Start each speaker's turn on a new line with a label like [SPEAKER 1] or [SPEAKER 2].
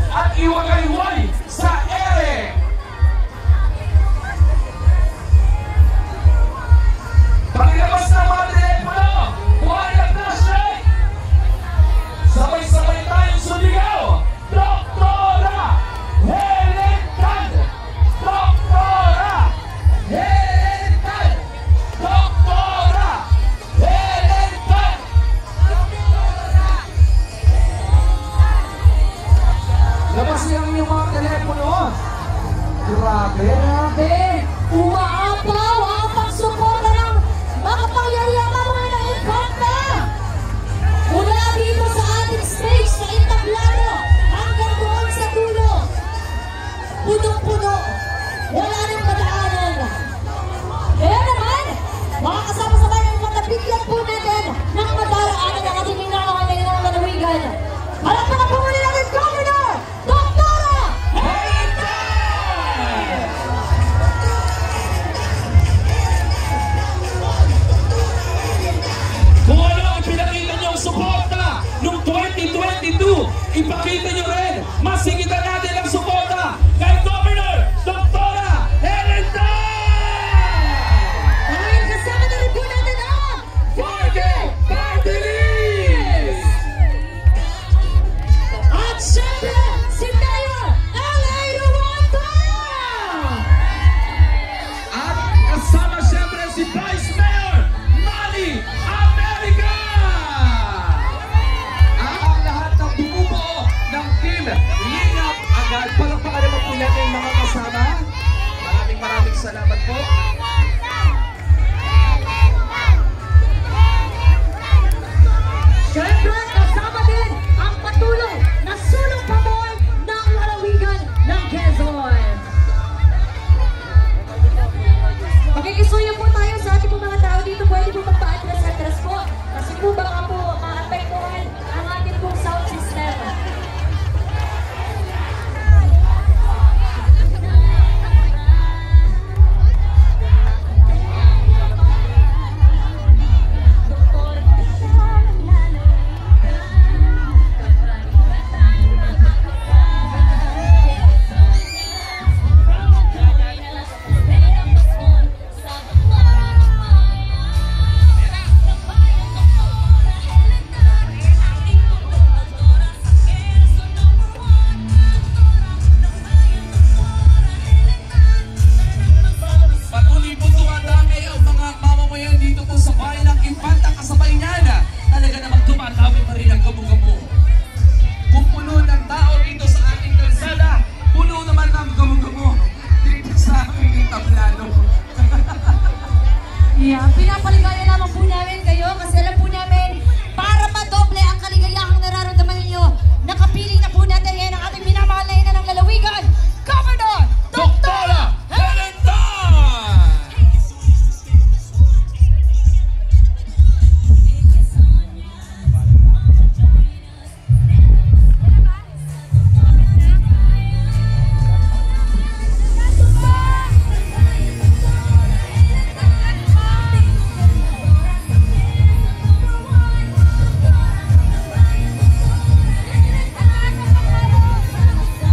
[SPEAKER 1] at iwagayway sa ere. Pagilabas ng mga telepono, buhay ang flashlight. Sabay-sabay tayong suligaw. Doktora Helen Tan! Doktora Helen Tan! Doktora Helen Tan! Labas niyo ang inyong mga telepono. Grabe.
[SPEAKER 2] Umaapaw ang pagsuporta ng makapangyarihan ng mga naikanta. Mula dito sa ating stage sa entablado hanggang doon sa dulo. Punong-puno. Wala nang madaanan. Kaya naman, mga kasama-sabay ng matapigyan po natin ng madaraanan ng ating hinangalan ng lalawigan. Palakpakan po muli natin, Governor Doktora Helen Tan!
[SPEAKER 1] Kung ano ang pinakita niyong suporta noong 2022, ipakita niyo rin, masigitan natin ang suporta kay Governor Doktora Helen Tan!
[SPEAKER 2] Dahil kasama na rin po natin ang
[SPEAKER 1] 4K Party List!
[SPEAKER 2] at syempre si Mayor L.A. Ruanta!
[SPEAKER 1] At kasama siyempre si Vice Mayor Manny America! Ang lahat ng bumubuo ng team Lingap agad. Palakpakan naman po natin mga kasama. Maraming salamat po.